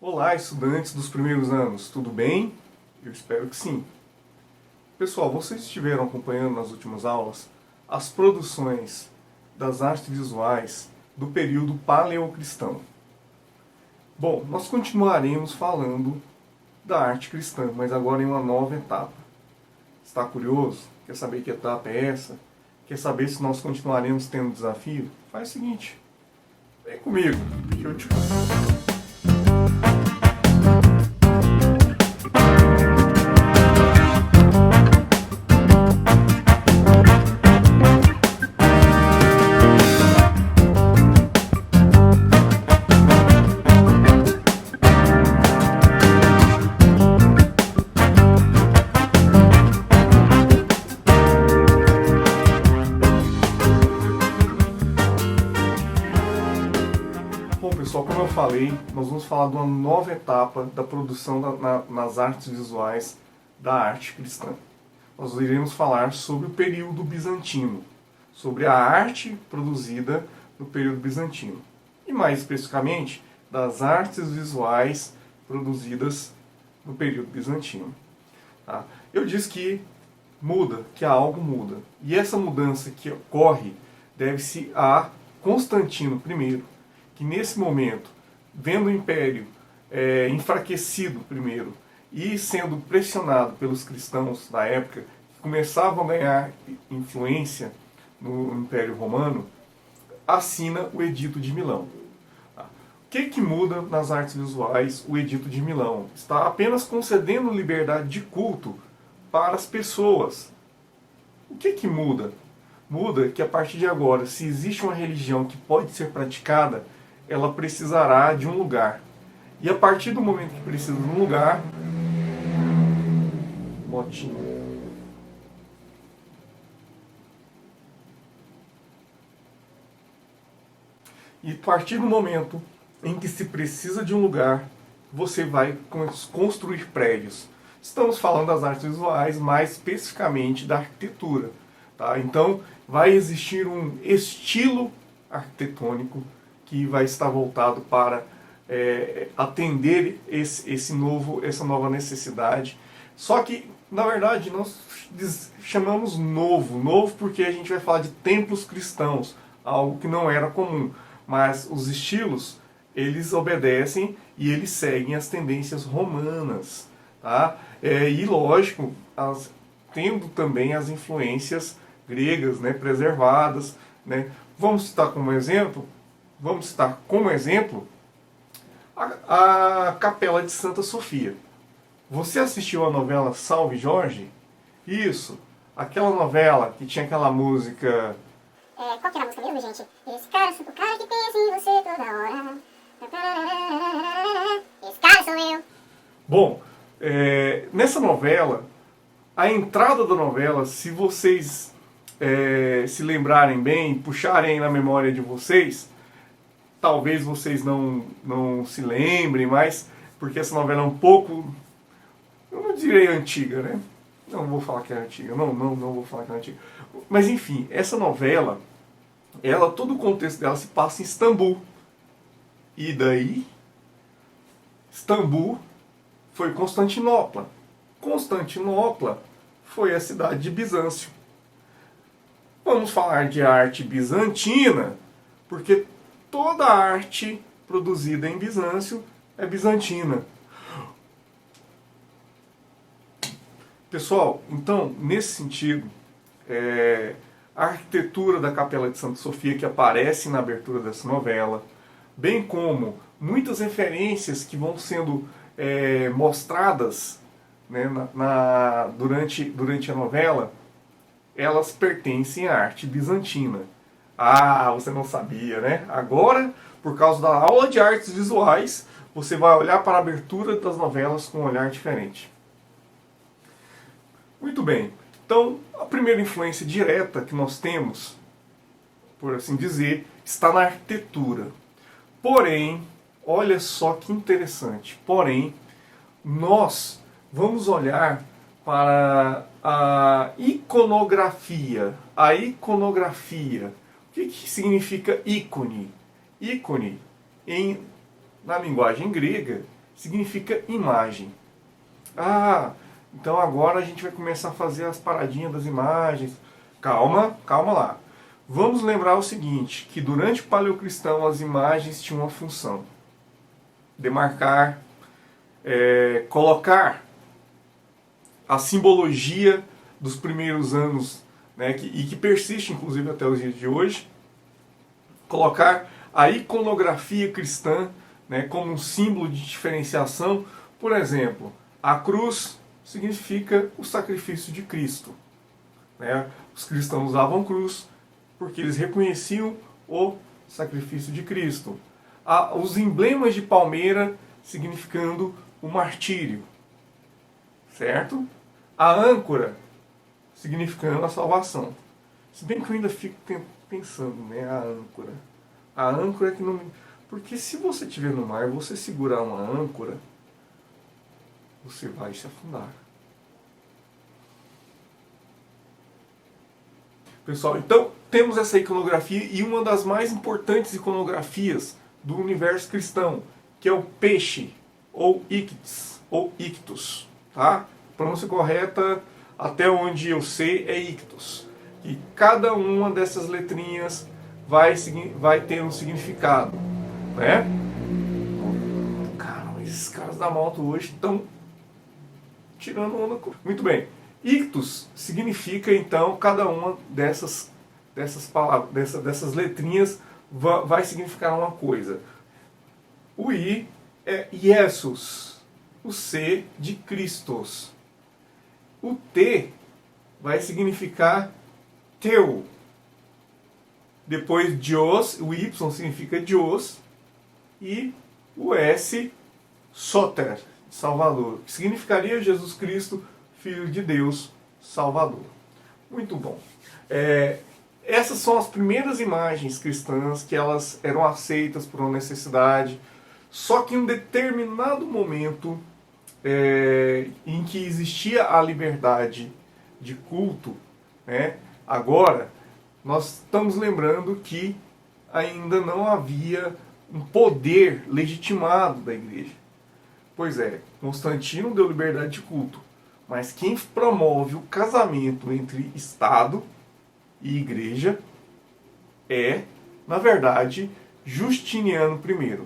Olá, estudantes dos primeiros anos, tudo bem? Eu espero que sim. Pessoal, vocês estiveram acompanhando nas últimas aulas as produções das artes visuais do período paleocristão. Bom, nós continuaremos falando da arte cristã, mas agora em uma nova etapa. Está curioso? Quer saber que etapa é essa? Quer saber se nós continuaremos tendo desafio? Faz o seguinte, vem comigo, que eu te conto. Bom, pessoal, como eu falei, nós vamos falar de uma nova etapa da produção nas artes visuais da arte cristã. Nós iremos falar sobre o período bizantino, sobre a arte produzida no período bizantino. E mais especificamente, das artes visuais produzidas no período bizantino. Tá? Eu disse que muda, que algo muda. E essa mudança que ocorre deve-se a Constantino I, que nesse momento, vendo o Império enfraquecido primeiro e sendo pressionado pelos cristãos da época, que começavam a ganhar influência no Império Romano, assina o Edito de Milão. O que muda nas artes visuais o Edito de Milão? Está apenas concedendo liberdade de culto para as pessoas. O que muda? Muda que a partir de agora, se existe uma religião que pode ser praticada, ela precisará de um lugar. E a partir do momento que precisa de um lugar, motinho. E a partir do momento em que se precisa de um lugar, você vai construir prédios. Estamos falando das artes visuais, mais especificamente da arquitetura. Tá? Então, vai existir um estilo arquitetônico que vai estar voltado para atender essa nova necessidade. Só que, na verdade, nós chamamos novo porque a gente vai falar de templos cristãos, algo que não era comum. Mas os estilos, eles obedecem e eles seguem as tendências romanas. Tá? E, lógico, tendo também as influências gregas, né, preservadas. Né? Vamos citar como exemplo a Capela de Santa Sofia. Você assistiu a novela Salve Jorge? Isso, aquela novela que tinha aquela música... Qual que era a música mesmo, gente? Esse cara, o cara que pensa em você toda hora. Esse cara sou eu. Bom, nessa novela, a entrada da novela, se vocês se lembrarem bem, puxarem na memória de vocês, talvez vocês não se lembrem, mas porque essa novela é um pouco, eu não direi antiga, né? Não vou falar que é antiga, não vou falar que é antiga. Mas enfim, essa novela, todo o contexto dela se passa em Istambul. E daí, Istambul foi Constantinopla. Constantinopla foi a cidade de Bizâncio. Vamos falar de arte bizantina, porque toda a arte produzida em Bizâncio é bizantina. Pessoal, então, nesse sentido, a arquitetura da Capela de Santa Sofia, que aparece na abertura dessa novela, bem como muitas referências que vão sendo mostradas, né, durante a novela, elas pertencem à arte bizantina. Ah, você não sabia, né? Agora, por causa da aula de artes visuais, você vai olhar para a abertura das novelas com um olhar diferente. Muito bem. Então, a primeira influência direta que nós temos, por assim dizer, está na arquitetura. Porém, olha só que interessante. Porém, nós vamos olhar para a iconografia. A iconografia. O que significa ícone? Ícone, na linguagem grega, significa imagem. Ah, então agora a gente vai começar a fazer as paradinhas das imagens. Calma, calma lá. Vamos lembrar o seguinte, que durante o paleocristão as imagens tinham uma função. Demarcar, colocar a simbologia dos primeiros anos, né, que persiste inclusive até os dias de hoje. Colocar a iconografia cristã, né, como um símbolo de diferenciação. Por exemplo, a cruz significa o sacrifício de Cristo. Né? Os cristãos usavam cruz porque eles reconheciam o sacrifício de Cristo. Os emblemas de palmeira significando o martírio. Certo? A âncora significando a salvação. Se bem que eu ainda fico pensando, né, a âncora. A âncora é que não... Porque se você estiver no mar, você segurar uma âncora, você vai se afundar. Pessoal, então temos essa iconografia e uma das mais importantes iconografias do universo cristão, que é o peixe, ou ictus, tá? A pronúncia correta, até onde eu sei, é ictus. E cada uma dessas letrinhas vai ter um significado, né? Cara, esses caras da moto hoje estão tirando onda. Muito bem. Ictus significa, então, cada uma dessas palavras, dessas letrinhas vai significar uma coisa. O I é Jesus, o C de Christos. O T vai significar teu. Depois Dios, o Y significa Dios. E o S, Soter, Salvador, que significaria Jesus Cristo, Filho de Deus, Salvador. Muito bom. Essas são as primeiras imagens cristãs que elas eram aceitas por uma necessidade. Só que em um determinado momento em que existia a liberdade de culto, né, agora nós estamos lembrando que ainda não havia um poder legitimado da igreja. Pois é, Constantino deu liberdade de culto, mas quem promove o casamento entre Estado e igreja é, na verdade, Justiniano I,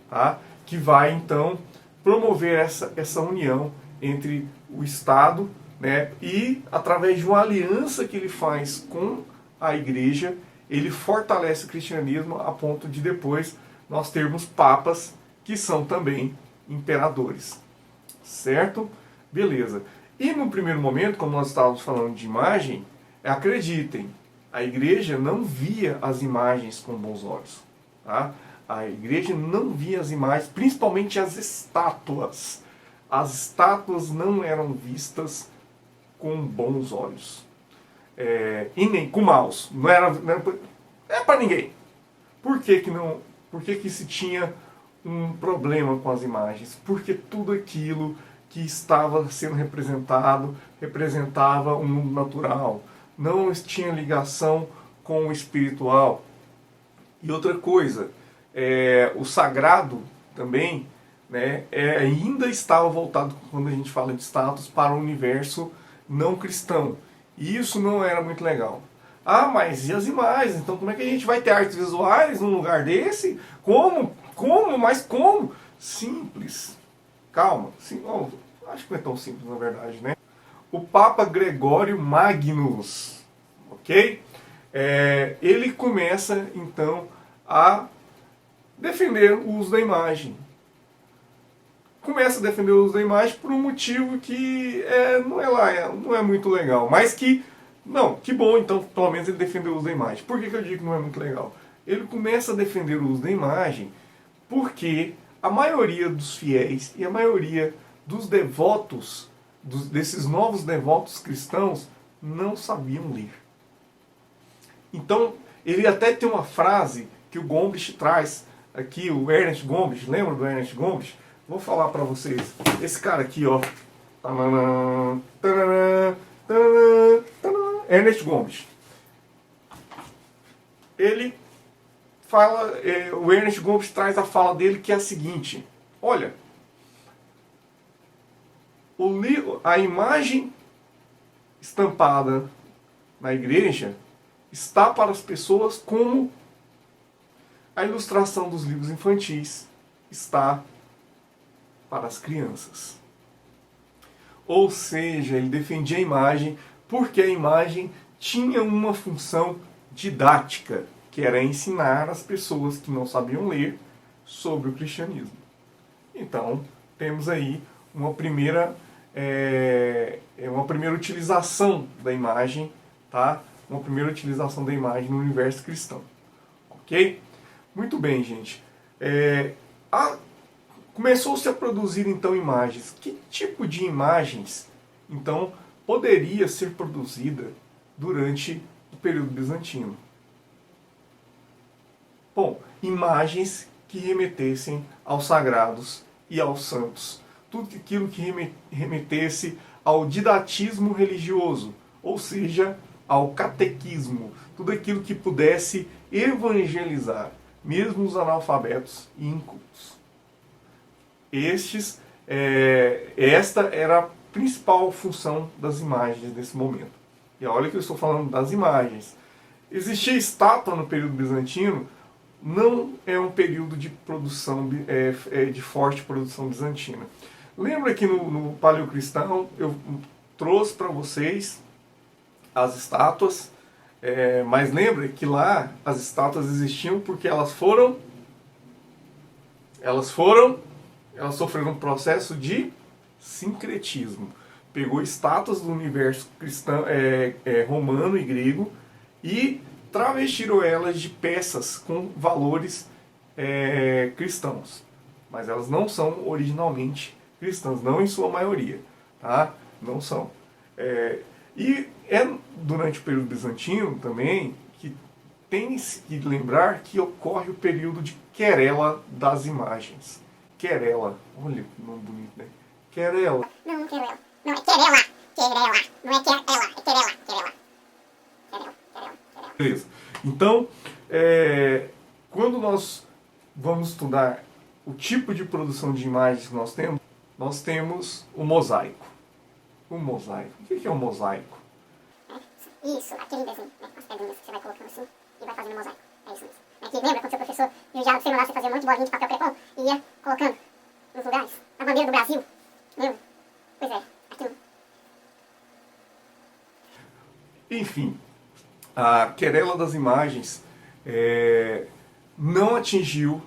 tá? Que vai então promover essa união entre o Estado, né, e através de uma aliança que ele faz com a igreja, ele fortalece o cristianismo a ponto de depois nós termos papas que são também imperadores. Certo? Beleza. E no primeiro momento, como nós estávamos falando de imagem, acreditem, a igreja não via as imagens com bons olhos. Tá? A igreja não via as imagens, principalmente as estátuas. As estátuas não eram vistas com bons olhos. E nem com maus. Não era para ninguém. Por que não? Por que se tinha um problema com as imagens? Porque tudo aquilo que estava sendo representado representava o mundo natural. Não tinha ligação com o espiritual. E outra coisa, o sagrado também, né, ainda estava voltado, quando a gente fala de status, para o universo não cristão. E isso não era muito legal. Ah, mas e as imagens? Então como é que a gente vai ter artes visuais num lugar desse? Como? Como? Mas como? Simples. Calma. Acho que não é tão simples, na verdade, né? O Papa Gregório Magnus, ok? Ele começa, então, a defender o uso da imagem. Começa a defender o uso da imagem por um motivo que não é muito legal. Mas que bom, então, pelo menos ele defendeu o uso da imagem. Por que eu digo que não é muito legal? Ele começa a defender o uso da imagem porque a maioria dos fiéis e a maioria dos devotos, desses novos devotos cristãos, não sabiam ler. Então, ele até tem uma frase que o Gombrich traz aqui, o Ernest Gombrich, lembra do Ernest Gombrich? Vou falar para vocês. Esse cara aqui, ó. Ernest Gombrich. Ele fala, o Ernest Gombrich traz a fala dele que é a seguinte: olha, a imagem estampada na igreja está para as pessoas como a ilustração dos livros infantis está para as crianças. Ou seja, ele defendia a imagem porque a imagem tinha uma função didática, que era ensinar as pessoas que não sabiam ler sobre o cristianismo. Então, temos aí uma primeira utilização da imagem, tá? Uma primeira utilização da imagem no universo cristão. Ok? Muito bem, gente. Começou-se a produzir, então, imagens. Que tipo de imagens, então, poderia ser produzida durante o período bizantino? Bom, imagens que remetessem aos sagrados e aos santos. Tudo aquilo que remetesse ao didatismo religioso, ou seja, ao catequismo. Tudo aquilo que pudesse evangelizar, mesmo os analfabetos e incultos. Esta era a principal função das imagens nesse momento. E olha que eu estou falando das imagens. Existia estátua no período bizantino. Não é um período de produção, de forte produção bizantina. Lembra que no Paleocristão eu trouxe para vocês as estátuas, mas lembra que lá as estátuas existiam porque elas sofreram um processo de sincretismo. Pegou estátuas do universo cristão, romano e grego e travestiram elas de peças com valores cristãos. Mas elas não são originalmente cristãs, não em sua maioria. Tá? Não são. E durante o período bizantino também que tem-se que lembrar que ocorre o período de querela das imagens. Querela. Olha que nome bonito, né? Querela. Não, querela. Não, é querela. Querela. Não é querela, é querela. Querela. Beleza. Então, quando nós vamos estudar o tipo de produção de imagens que nós temos o mosaico. O mosaico. O que é um mosaico? Isso, aquele desenho, né? As pedrinhas que você vai colocando assim e vai fazendo mosaico. É isso mesmo. Que lembra quando seu professor já você mandava você fazer um monte de bolinha de papel crepom e ia colocando nos lugares? A bandeira do Brasil. Lembra? Pois é, aquilo. Enfim, a querela das imagens não atingiu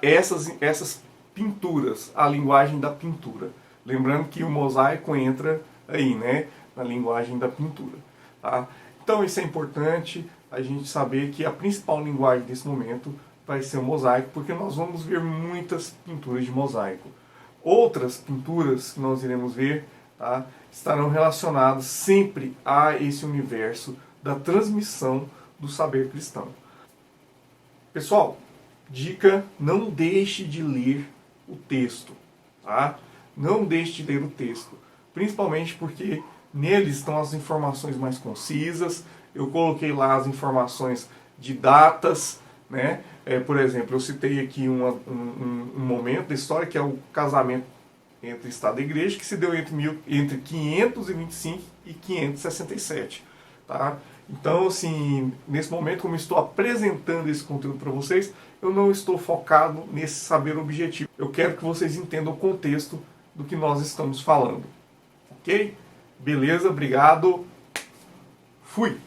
essas pinturas, a linguagem da pintura. Lembrando que o mosaico entra aí, né, na linguagem da pintura. Tá? Então isso é importante a gente saber que a principal linguagem desse momento vai ser o mosaico, porque nós vamos ver muitas pinturas de mosaico. Outras pinturas que nós iremos ver, tá, estarão relacionadas sempre a esse universo da transmissão do saber cristão. Pessoal, dica, não deixe de ler o texto. Tá? Não deixe de ler o texto, principalmente porque neles estão as informações mais concisas. Eu coloquei lá as informações de datas, né? Por exemplo, eu citei aqui um momento da história que é o casamento entre Estado e Igreja, que se deu entre 525 e 567. Tá? Então, assim, nesse momento, como eu estou apresentando esse conteúdo para vocês, eu não estou focado nesse saber objetivo. Eu quero que vocês entendam o contexto do que nós estamos falando. Ok? Beleza? Obrigado. Fui!